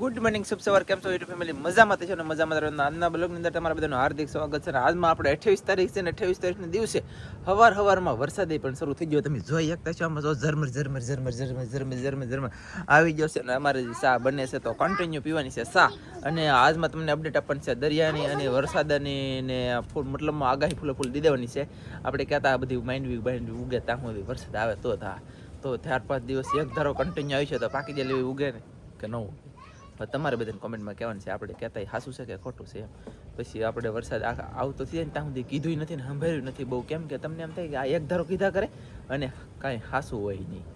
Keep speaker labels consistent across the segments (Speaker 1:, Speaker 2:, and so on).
Speaker 1: Good morning શુભ સવાર કેમ છો યુટ્યુબ ફેમિલી મજામાં થશો ને મજામાં રહેવાનું આજના બ્લોગની અંદર તમારા બધાનું હાર્દિક સ્વાગત છે. આજમાં આપણે 28 તારીખ છે ને 28 તારીખના દિવસે હવારમાં વરસાદ પણ શરૂ થઈ ગયો. તમે જોઈ શકતા છો આમાં જો ઝરમર આવી ગયો છે અને અમારે ચા બને છે તો કન્ટિન્યુ પીવાની છે ચા. અને આજમાં તમને અપડેટ આપવાની છે દરિયાની અને વરસાદની ને મતલબમાં આગાહી ફૂલ દીધી છે. આપણે કહેતા આ બધી માઇન્ડ ઉગે ત્યાં સુધી વરસાદ આવે તો 4-5 દિવસ એક ધારો કન્ટિન્યુ આવી છે તો પાકી જાય લેવી ઉગે ને કે ન ઉગે. તમારે બધાને કોમેન્ટમાં કહેવાનું છે આપણે કહેતા સાચું છે કે ખોટું છે એમ. પછી આપણે વરસાદ આવતો થઈ જાય ને ત્યાં સુધી કીધું નથી ને સાંભળ્યું નથી બહુ, કેમ કે તમને એમ થાય કે આ એક ધારો કીધા કરે અને કાંઈ સાચું હોય નહીં.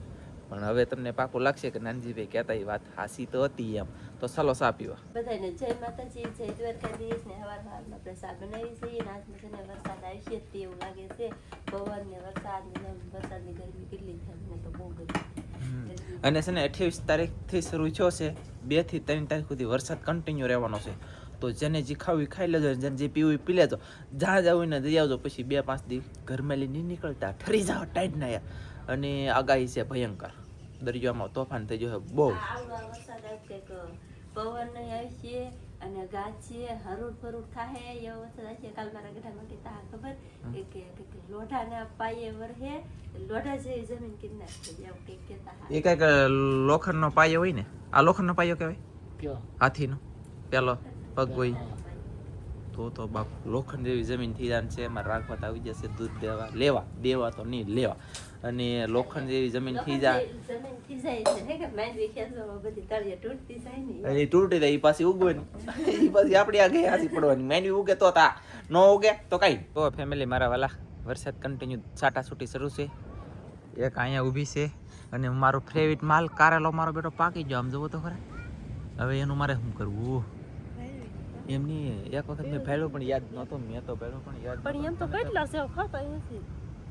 Speaker 1: પણ હવે તમને પાકું લાગશે કે નાનજીભાઈ કહેતા એ વાત હાસી તો હતી એમ. તો ચાલો ચા પીવા.
Speaker 2: બધાને જય માતાજી, જય દ્વારકાધીશ ને હવારમાં આપણે ચા બનાવી છે અને આજમાં છે ને વરસાદ આવશે જ એવું લાગે છે. પવન ને વરસાદની ગરમી કેટલી થાય મને તો બહુ ગરમી.
Speaker 1: અને છે ને 28 તારીખથી શરૂ થયો છે, 2 થી 3 તારીખ સુધી વરસાદ કન્ટિન્યુ રહેવાનો છે. તો જેને જે ખાવું ખાઈ લેજો, જેને જે પીવું પી લેજો, જ્યાં જવું ને જઈ આવજો. પછી 2-5 દિવસ ઘરમાં નહીં નીકળતા, ઠરી જાઓ ટાઈટ ના યાર. અને આગાહી છે ભયંકર, દરિયામાં તોફાન થઈ જશે બહુ.
Speaker 2: વરસાદ આવશે પવન નહીં આવશે અને ગાજે હરૂડ ફરૂડ થાય એવો વરસાદ આવશે. કાલ મારા ગઢામાં કીધા ખબર કે લોઢાના પાયે વરહે લોઢા જેવી જમીન કિનાર છે એવું કંઈક કહેતા.
Speaker 1: એ કંઈક લોખંડનો પાયો હોય ને, આ લોખંડનો પાયો કહેવાય હાથીનો પેલો પગ હોય તો બાપ લોખંડ જેવી જમીન થઈ જાય છે. એમાં રાખવા આવી જશે દૂધ દેવા તો નહીં લેવા. અને લોખંડ જેવી જમીન થઈ જાય તૂટી જાય એ પાછી ઉગવે ને એ પાછી આપણી આગળ હાથી પડવાની. માંડવી ઉગે તો તા ન ઉગે તો કઈ. તો ફેમિલી મારા વાલા વરસાદ કન્ટિન્યુ છાટાછૂટી શરૂ છે. એક અહીંયા ઊભી છે અને મારો ફેવરિટ માલ કારેલો મારો બેટો પાકી ગયો. આમ જોવો તો ખરા. હવે એનું મારે શું કરવું એમની એક વખત મેં ફેરવ્યો પણ યાદ નહોતો. મેં તો ફેરવ્યો પણ યાદ
Speaker 2: પણ એમ તો કેટલા છે ખાતા નથી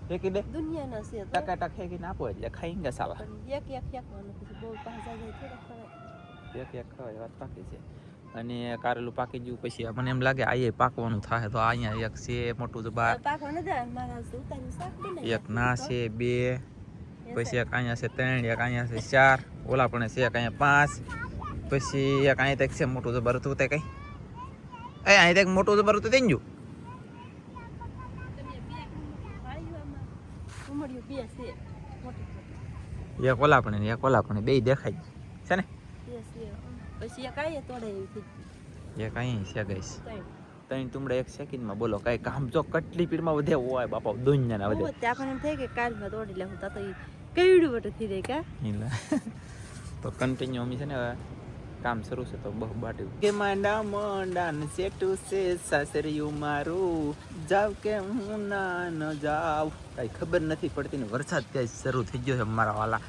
Speaker 1: ફેંકી દે
Speaker 2: દુનિયાના છે
Speaker 1: ટકા ફેંકીને આપો એટલે ખાઈ ગયા સાલા.
Speaker 2: એક ફેંકવાનું પછી બહુ પાછા જાય થોડા
Speaker 1: એક ખવાય વાત પાકી છે. અને કારેલું પાકી ગયું પછી મને એમ લાગે આ પાકવાનું થાય તો અહીંયા એક છે મોટું જબાર, એક ના છે 2, પછી એક અહીંયા છે 3, એક અહીંયા છે 4, ઓલા પણ છે એક અહીંયા 5, પછી એક અહીંયા છે મોટું જબર હતું તે કઈ અહીંયા મોટું જબર હતું થઈ ગયું. એક ઓલા પણ બે દેખાય છે ને.
Speaker 2: પછી એક આયે તોડે એવી થઈ
Speaker 1: એક અહીં છે ગઈશ 3 તુમડા 1 સેકન્ડમાં. બોલો કઈ કામ જો કેટલી પીડમાં વધે હોય બાપા દુનિયાના વધે.
Speaker 2: ત્યાં પણ એમ થાય કે કાલમાં તોડી લેવું તો કેવડું વટે થઈ જાય કા.
Speaker 1: તો કન્ટિન્યુ અમે છે ને કામ શરૂ છે તો બહુ બાટી કે માંડા ને સેટું છે સાસરિયું મારું જાવ કે હું ના ન જાવ કઈ ખબર નથી પડતી ને વરસાદ ક્યાં શરૂ થઈ ગયો છે મારા વાલા.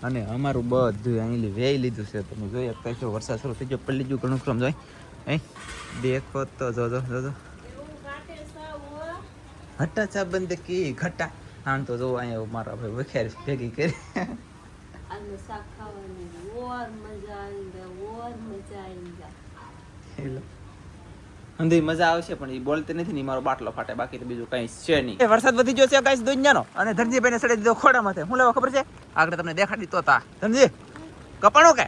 Speaker 1: અને અમારું બધું અહીં વેઈ લીધું છે. તમે જોઈએ કઈ વરસાદ શરૂ થઈ ગયો પલ્લી ગયું ઘણું ક્રમ જોઈ દેખો તો જોજો હટા ચા બંધ કી ઘટા. આમ તો જો અહીંયા મારા ભાઈ વખેર ભેગી કરી
Speaker 2: શાક ખાવાની ઓર મજા આવી
Speaker 1: અંધી મજા આવશે પણ એ બોલતી નથી ને મારો બાટલો ફાટે બાકી તો બીજું કઈ છે નહીં. વરસાદ વધી ગયો છે ગાઈસ દુનિયાનો. અને ધનજીભાઈને સડી દીધો ખોડા માથે. હું લેવા ખબર છે આગળ તમને દેખાડી તો તા ધનજી કપાણો કે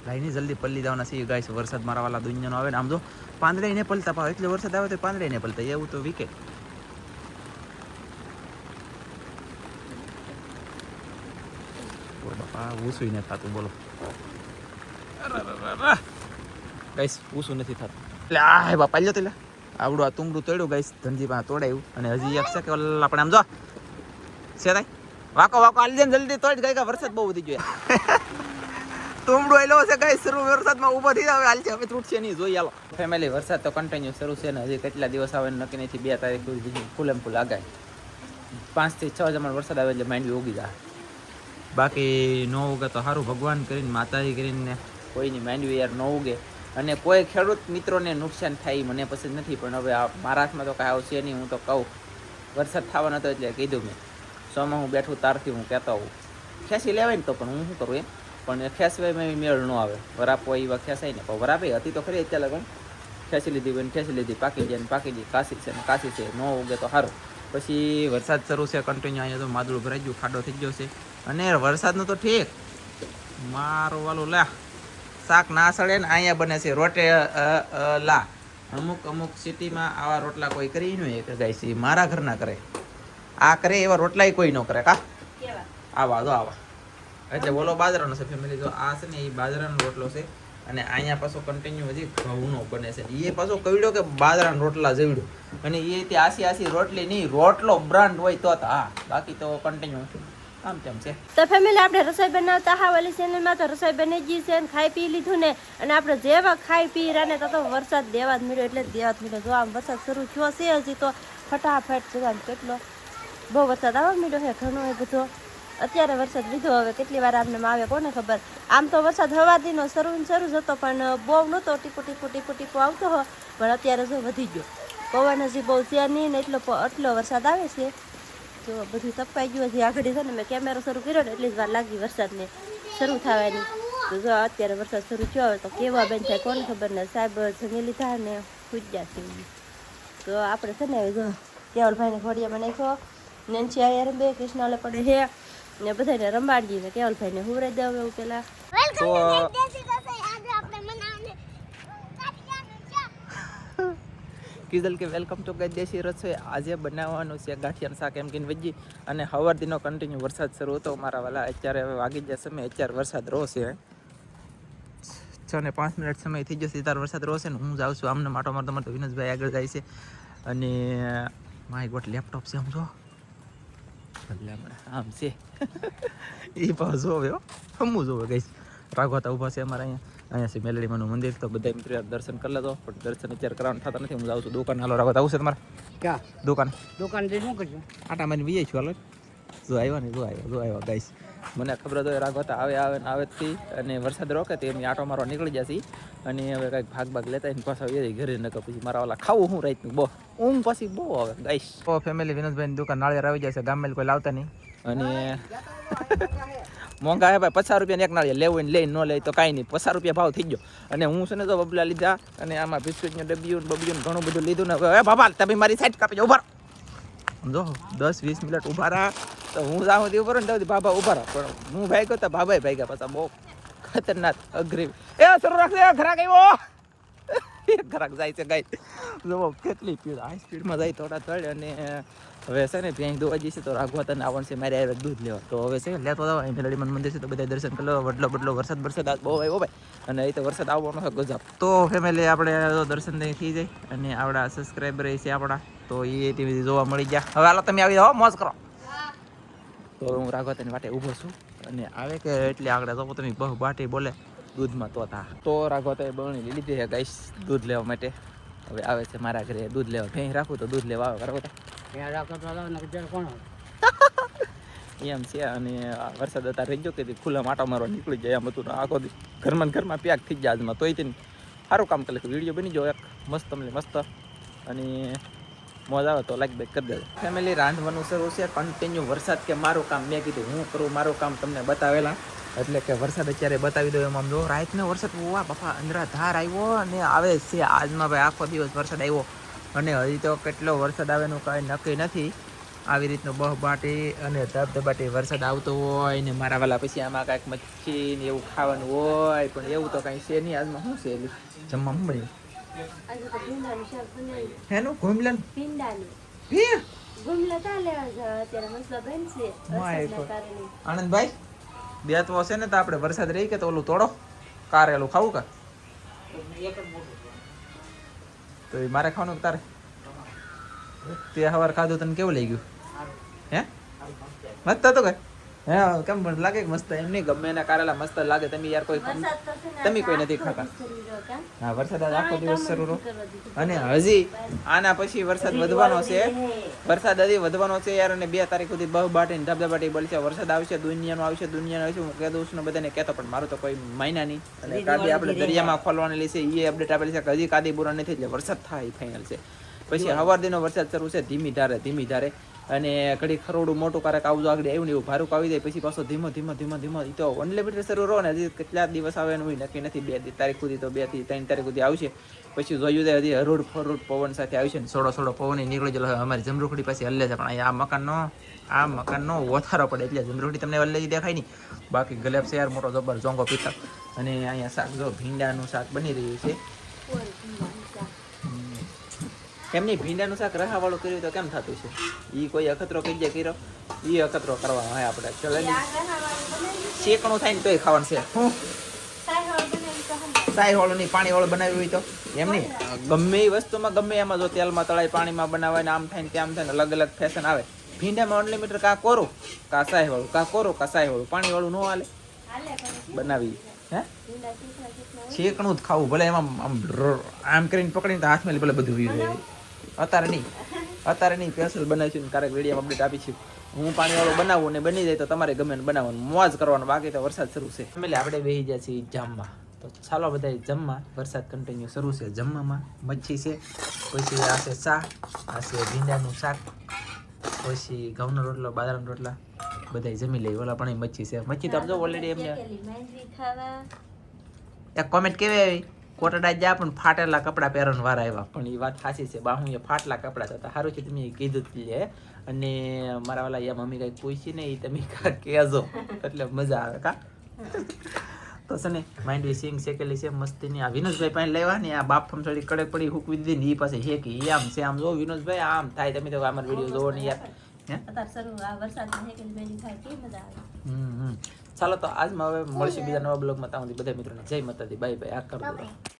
Speaker 1: લાઈની જલ્દી પલ્લી જવાના છે ગાઈસ. વરસાદ મારા વાલા દુનિયાનો આવે ને આમ જો પાંદડે ને પલતા પાવ એટલે વરસાદ આવે તો પાંદડે ને પલતા એવું તો વિકેટ. બાપા ઊસું નથી થતું બોલો ગાઈસ ઊસું નથી થતું. એટલે આ બાપા લ્યો તો આવડું આ તુમડું તોડ્યું ગાઈસ ધનજી પાસે તોડાયું. અને હજી એક છે કે આપણે આમ જો છે તાઈ વાકો આલી દે જલ્દી તોડ ગઈ. વરસાદ બહુ વધી ગયો તુમડું આવેલો છે ગાઈસ. શરૂ વરસાદમાં ઊભો થઈ જાવ હાલ છે હવે તૂટશે નહીં જોઈ આલો ફેમિલી. વરસાદ તો કન્ટિન્યુ શરૂ છે ને હજી કેટલા દિવસ આવે નક્કી નથી. 2 તારીખ સુધી ફૂલ આગાહી 5 થી 6 જમણ વરસાદ આવે એટલે માંડવી ઉગી જાય. બાકી ન ઉગે તો સારું ભગવાન કરીને માતાજી કરીને કોઈની માંડવી યાર ન ઉગે. અને કોઈ ખેડૂત મિત્રોને નુકસાન થાય મને પસંદ નથી પણ હવે મારા હાથમાં તો કાંઈ આવશે નહીં. હું તો કહું વરસાદ થવાનો હતો એટલે કીધું મેં સોમાં હું બેઠું તારથી હું કહેતો હોઉં ખેંચી લેવાય ને તો પણ હું શું કરું એમ. પણ ખેંચવામાં મેળ ન આવે. વરાપો એવા ખેંચાય ને પણ વરાપે હતી તો ખરી અત્યારે પણ ખેંચી લીધી પાકી જાય ને પાકી ગઈ. કાશી છે ન ઉગે તો સારું. પછી વરસાદ શરૂ છે કન્ટિન્યુ. અહીંયા તો માદળું ભરાઈ ગયું, ખાડો થઈ ગયો છે. અને વરસાદનું તો ઠીક મારું વાલું લા શાક ના સડે ને અહીંયા બને છે રોટેલા. અમુક સિટીમાં આવા રોટલા કોઈ કરી ન હોય કે ગાઈસ ઈ મારા ઘરના કરે. આ કરે એવા રોટલાય કોઈ ન કરે કા.
Speaker 2: કેવા
Speaker 1: આવા એટલે બોલો બાજરાનો છે ફેમિલી. જો આ છે ને એ બાજરાનો રોટલો છે અને અહીંયા પાછો કન્ટિન્યુ હજી ઘઉંનો બને છે. એ પાછો કવડ્યો કે બાજરાના રોટલા જેવડો અને એ તે આસી રોટલી નહીં, રોટલો બ્રાન્ડ હોય તો હા, બાકી તો કન્ટિન્યુ આમ તેમ છે.
Speaker 2: તો ફેમિલી આપણે રસોઈ બનાવતા હા વાલી ચેનલમાં તો રસોઈ બની ગઈ છે ને ખાઈ પી લીધું ને. અને આપણે જેવા ખાઈ પી રહ્યા ને તો વરસાદ દેવા જ મળ્યો એટલે જ દેવા જ મળ્યો. જો આમ વરસાદ શરૂ થયો છે હજી તો ફટાફટ જો આમ કેટલો બહુ વરસાદ આવવા મળ્યો છે ઘણો એ બધો. અત્યારે વરસાદ લીધો, હવે કેટલી વાર આમને આવે કોને ખબર. આમ તો વરસાદ હવાદીનો શરૂ જ હતો પણ બહુ નહોતો, ટીપો આવતો હોય. પણ અત્યારે જો વધી ગયો, પવન હજી બહુ છે નહીં ને એટલો વરસાદ આવે છે. જો બધું તપાઈ ગયું હજી આગળ છે ને મેં કેમેરો શરૂ કર્યો ને એટલી જ વાર લાગી વરસાદને શરૂ થવાની. તો જો અત્યારે વરસાદ શરૂ થયો હવે તો કેવા બેન થાય કોને ખબર ને. સાહેબ જમી લીધા ને પૂજ્યા છે. તો આપણે છે ને જો કેવલભાઈને ઘોડિયામાં નાખ્યો, નેન્સી આયા બે કૃષ્ણાલે પડે હે ને બધાને રંબાડીએ ને કેવલભાઈને હુવરાઈ દેવ એવું પેલા.
Speaker 1: તો કીધલ કે વેલકમ ટુ ગાય દેશી રસોઈ. આજે બનાવવાનું છે ગાંઠિયાનું શાક એમ કહીને વેજી. અને હવારદીનો કન્ટિન્યુ વરસાદ શરૂ હતો મારા વાલા. અત્યારે હવે વાગી ગયા સમય, અત્યારે વરસાદ રોશે 6 ને 5 મિનિટ સમય થઈ જશે ત્યારે વરસાદ રોશે ને હું જાઉં છું આમને માટો મારતો તો વિનોદભાઈ આગળ જાય છે. અને માય ગોટ લેપટોપ છે આમ જો આમ છે એ પાછું જોવે હમું જોવે ગઈ. રાઘવાતા ઊભા છે અમારા અહીંયા છે મેલડીમાંનું મંદિર. તો બધા મિત્રો દર્શન કરી લેતો પણ દર્શન અત્યારે કરવાનું થતા નથી. હું જાઉં છું દુકાન. હાલો રાઘવાતા આવું છે તમારે ક્યાં દુકાન જઈ શું કરજો આટા મારી વીએ છું. હાલો જો આવ્યા ને જો આવ્યા ગાઈસ. મને ખબર હોય રાઘવાતા આવે થી અને વરસાદ રોકે તો એમની આટો મારવા નીકળી જશે. અને હવે કંઈક ભાગ લેતા ને પાછા એ ઘરે ન પછી મારા વાલા ખાવું હું રાતનું બહુ ઊંઘ પછી બહુ આવે ગાઈસ. તો ફેમિલી વિનોદભાઈની દુકાન નાળિયેર આવી જશે. ગામમાં કોઈ લાવતા નહીં અને મોંઘા હે ભાઈ. 50 રૂપિયા એક નાળિયેર લેવું ને લઈને ન લે તો કાંઈ નહીં. 50 રૂપિયા ભાવ થઈ ગયો. અને હું છે ને તો બબલા લીધા અને આમાં બિસ્કિટનું ડબ્બીયું ઘણું બધું લીધું ને હવે બાબા તમે મારી સાઈડ કાપી ઉભા સમજો 10-20 મિનિટ ઉભા રહ્યા તો હું જાઉં ઉભા રહો ને બાબા ઉભા રહો. પણ હું ભાઈ ગયો તો બાબાએ ભાઈ ગયા પાછા બહુ ખતરનાક અઘરી. એ શરૂ રાખશે ઘરાક આવ્યો ઘરાક જાય છે ગાય. જો કેટલી સ્પીડ હાઈ સ્પીડમાં જાય થોડા થડ. અને હવે છે ને ભેંસ દોવા જઈશે તો રાઘવાતાને આવવાનું છે મારે આવે દૂધ લેવા. તો હવે છે લેતો જાવ અહીં મેલડીમાં મંદિર છે તો બધા દર્શન કરી લો. બદલો વરસાદ આજ બહુ આવ્યો ભાઈ. અને એ તો વરસાદ આવવાનો છે ગજબ. તો ફેમિલી આપણે દર્શન થઈ જાય અને આપણા સબસ્ક્રાઈબર છે આપણા તો એ ટીવી જોવા મળી ગયા. હવે હાલો તમે આવી જાઓ મોજ કરો. તો હું રાઘવાતાની વાટે ઊભો છું અને આવે કે એટલે આગળ તો તમે બહુ બાટી બોલે દૂધમાં તો રાઘવાતાએ બરણી લીધી છે ગાઈસ દૂધ લેવા માટે. હવે આવે છે મારા ઘરે દૂધ લેવા. ભેંસ રાખું તો દૂધ લેવા આવે રાઘવાતા એમ છે. અને વરસાદ અત્યારે રહી ગયો કે ખુલ્લા માટો મારવા નીકળી જાય એમ હતું. આખો ઘરમાં પેક થઈ જાય આજમાં. તોય તેને સારું કામ કરે. વિડીયો બની જાઓ એક મસ્ત અને મોજ આવે તો લાઈક બેક કરી દેજો. ફેમિલી રાંધવાનું શરૂ છે કન્ટિન્યુ. વરસાદ કે મારું કામ મેં કીધું હું કરું મારું કામ તમને બતાવેલા એટલે કે વરસાદ અત્યારે બતાવી દો. એમ આમ જો રાતનો વરસાદ વાહ બાપા અંધરાધાર આવ્યો અને આવે છે આજમાં ભાઈ. આખો દિવસ વરસાદ આવ્યો અને હજી તો કેટલો વરસાદ આવેનું કાંઈ નક્કી નથી. આવી રીતનું બહબાટી અને ધબધબાટી વરસાદ આવતો હોય ને મારા વાલા પછી આમાં કાંઈક મચ્છી ને એવું ખાવાનું હોય પણ એવું તો કાંઈ છે નહીં. આજમાં શું છે એલું જમવા મળ્યું હેનું ઘૂમલન આનંદભાઈ બે તો હશે ને તો આપણે વરસાદ રહી કે તો ઓલું તોડો કારેલું ખાવું કા તો એ મારે ખાવાનું તારે તે સવાર ખાધું તને કેવું લઈ ગયું હે મસ્ત હતું કે હે કેમ પણ લાગે મસ્ત એમ નહીં ગમે એના કારેલા મસ્ત લાગે. તમે યાર તમે કોઈ નથી ખાતા. હા વરસાદ આજ આખો દિવસ શરૂ રહ્યો અને હજી આના પછી વરસાદ વધવાનો છે. હજી વધવાનો છે યાર. અને 2 તારીખ સુધી બહબાટી ધબધબાટી બોલશે. વરસાદ આવશે દુનિયાનો આવશે હું કહી દઉં છું ને બધાને કહેતો પણ મારું તો કોઈ માયના નહીં. અને કાદી આપણે દરિયામાં ખોલવાની લેશે એ અપડેટ આપેલી છે કે હજી કાદી પૂરા નથી એટલે વરસાદ થાય ફાઇનલ છે. પછી હવારદીનો વરસાદ શરૂ છે ધીમી ધારે અને ઘડી ખરોડું મોટું કારક આવજો આગળ આવ્યું ને એવું ભારુક આવી જાય પછી પાછો ધીમો એ તો અનલિમિટેડ શરૂ રહો ને હજી કેટલા દિવસ આવે એનું નક્કી નથી 2 તારીખ સુધી તો 2 થી 3 તારીખ સુધી આવશે પછી જોયું જાય હજી હરોડ ફરોડ પવન સાથે આવશે ને સોડો પવન નીકળી ગયેલો અમારી જમરૂખડી પાસે હલ્લે છે પણ અહીંયા આ મકાનનો વધારો પડે એટલે જમરૂખડી તમને હલ્લે દેખાય નહીં બાકી ગલેબ છે યાર મોટો જબર જોંગો પીતા અને અહીંયા શાક જો ભીંડાનું શાક બની રહ્યું છે એમની ભીંડાનું શાક રહાવાળું કર્યું તો કેમ થતું છે એ કોઈ અખતરો કઈ જાય કર્યો એ અખતરો કરવાનો હોય આપણે ચલે શેકણું થાય ને તોય ખાવાનું છે હું સાય વાળું નહીં પાણી વાળું બનાવ્યું હોય તો એમ નહીં ગમે એ વસ્તુમાં ગમે એમાં જો તેલમાં તળાય પાણીમાં બનાવાય ને આમ થાય ને તેમ થાય ને અલગ અલગ ફેશન આવે ભીંડામાં અનલિમિટેડ કા કોરું કા સાય વાળું કા કોરું કા સાય વાળું પાણી વાળું ન હાલે બનાવી હે શેકણું જ ખાવું ભલે એમાં આમ કરીને પકડીને તો હાથમાં ભલે બધું વીવું અત્યારે નહીં સ્પેશિયલ બનાવીશું ને ક્યારેક વિડીયો અપડેટ આપીશું હું પાણીવાળું બનાવું ને બની જાય તો તમારે ગમે ને બનાવવાનું મોજ કરવાનું બાકી તો વરસાદ શરૂ છે એટલે આપણે બેસી ગયા છીએ જમવા તો ચાલો બધા જમવા વરસાદ કન્ટિન્યુ શરૂ છે જમવામાં મચ્છી છે પછી આ છે શાક આ છે ભીંડાનું શાક પછી ઘઉંનો રોટલો બાજરાના રોટલા બધા જમી લઈ ઓલા પણ મચ્છી છે મચ્છી તો આમ જો ઓલરેડી એમને એક કોમેન્ટ કેવી આવી કોટડા જા પણ ફાટેલા કપડાં પહેરવાનું વાર આવ્યા પણ એ વાત સાચી છે બાહુ એ ફાટલા કપડાં હતા સારું છે તમે કીધું જ લે અને મારા વાલા યા મમ્મી કઈ પૂછી ને એ તમે કહેજો એટલે મજા આવે કા તો છે ને માંડવી સિંગ શેકેલી છે મસ્તીની આ વિનોદભાઈ પાસે લેવા ને આ બાપ ફમસડી કડક પડી હુકવી દીધી ને એ પાસે હેકી એ આમ છે આમ જો વિનોદભાઈ આમ થાય તમે તો અમારા વિડીયો જોવો ને યાર ચાલો તો આજમાં હવે મળશે બીજા નવા બ્લોગમાં ત્યાં સુધી બધા મિત્રોને જય માતાજી બાય બાય આ કરી દો